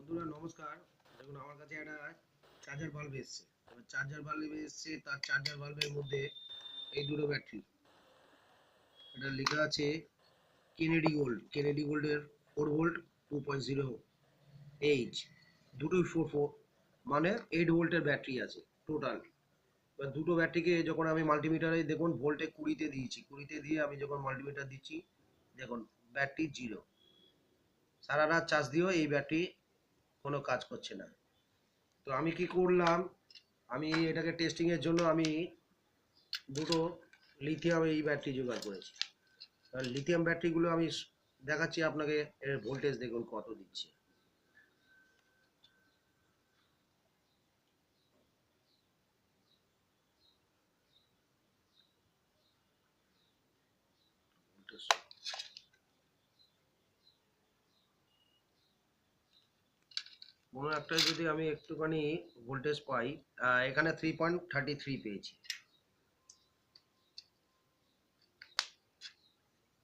বন্ধুরা নমস্কার। দেখুন আমার কাছে একটা চার্জার বাল্ব এসেছে। চার্জার বাল্ব এসেছে, তার চার্জার বাল্বের মধ্যে এই দুটো ব্যাটারি। এটা লেখা আছে কেনেডি গোল্ডের 4 ভোল্ট 2.0 এইচ, দুটোই 4 মানে 8 ভোল্টের ব্যাটারি আছে টোটাল। এবার দুটো ব্যাটারিকে যখন আমি মাল্টিমিটারে দেখুন ভোল্টে 20-তে দিয়েছি, 20-তে দিয়ে আমি যখন মাল্টিমিটার দিচ্ছি দেখুন ব্যাটারি জিরো। সারা রাত চার্জ দিয়েও এই ব্যাটারি কোনো কাজ করছে না। তো আমি কি করলাম, আমি এটাকে টেস্টিং এর জন্য আমি দুটো লিথিয়াম এই ব্যাটারি জোগাড় করেছি। আর লিথিয়াম ব্যাটারিগুলো আমি দেখাচ্ছি আপনাকে, এর ভোল্টেজ দেখুন কত দিচ্ছে। কোনো একটা যদি আমি একটুখানি ভোল্টেজ পাই, এখানে 3.33 পেয়েছি।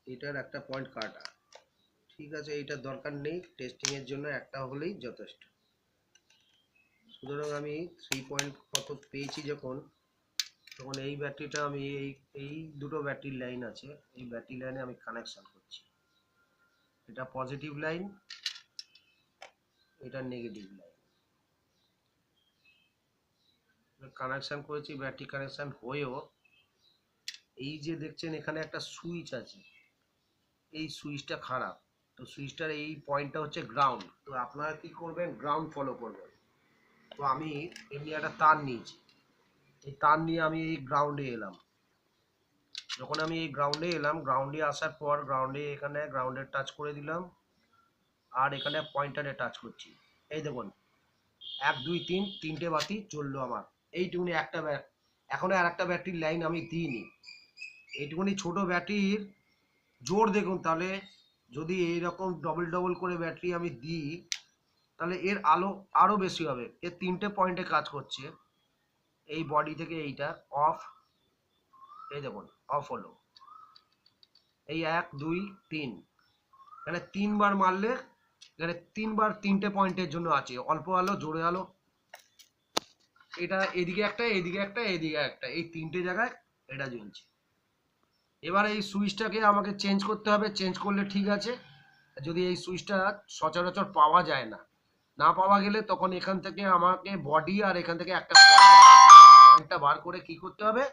এটার একটা পয়েন্ট কাটা, ঠিক আছে, এইটার দরকার নেই, টেস্টিং এর জন্য একটা হলেই যথেষ্ট। সুতরাং আমি 3 কত পেয়েছি যখন, তখন এই ব্যাটারিটা আমি এই দুটো ব্যাটারির লাইন আছে, এই ব্যাটারি লাইনে আমি কানেকশন করছি। এটা পজিটিভ লাইন, এটা নেগেটিভ লাইন। কানেকশন করেছি, ব্যাটারি কানেকশন হয়েও এই যে দেখছেন এখানে একটা সুইচ আছে, এই সুইচটা খারাপ। তো সুইচটার এই পয়েন্টটা হচ্ছে গ্রাউন্ড। তো আপনারা কি করবেন, গ্রাউন্ড ফলো করবেন। তো আমি এমনি একটা তার নিয়েছি, এই তার নিয়ে আমি এই গ্রাউন্ডে এলাম। যখন আমি এই গ্রাউন্ডে এলাম, গ্রাউন্ডে আসার পর এখানে গ্রাউন্ডে টাচ করে দিলাম, আর এখানে পয়েন্টারে টাচ করছি। এই দেখুন 1 2 3 তিনটে বাতি জ্বললো আমার। এইটুকুনি একটা এখনো আর একটা ব্যাটারির লাইন আমি দিইনি। এইটুকুনি ছোট ব্যাটারির জোর দেখুন, তাহলে যদি এইরকম ডবল করে ব্যাটারি আমি দিই তাহলে এর আলো আরো বেশি হবে। এর তিনটে পয়েন্টে কাজ করছে, এই বডি থেকে এইটা অফ, এই দেখুন অফ হলো, এই 1 2 3, এখানে 3বার মারলে এখানে 3বার তিনটে পয়েন্টের জন্য আছে, অল্প আলো জোরে আলো। এটা এদিকে একটা, এদিকে একটা, এদিকে একটা, এই তিনটে জায়গায় এটা জ্বলছে। এবার এই সুইচটাকে আমাকে চেঞ্জ করতে হবে, চেঞ্জ করলে ঠিক আছে। যদি এই সুইচটা সচরাচর পাওয়া যায় না, না পাওয়া গেলে তখন এখান থেকে আমাকে বডি আর এখান থেকে একটা পয়েন্টটা বার করে কি করতে হবে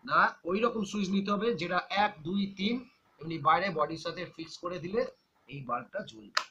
না, ওই রকম সুইচ নিতে হবে যেটা 1 2 3 এমনি বাইরে বডির সাথে ফিক্স করে দিলে এই বাল্বটা জ্বলবে।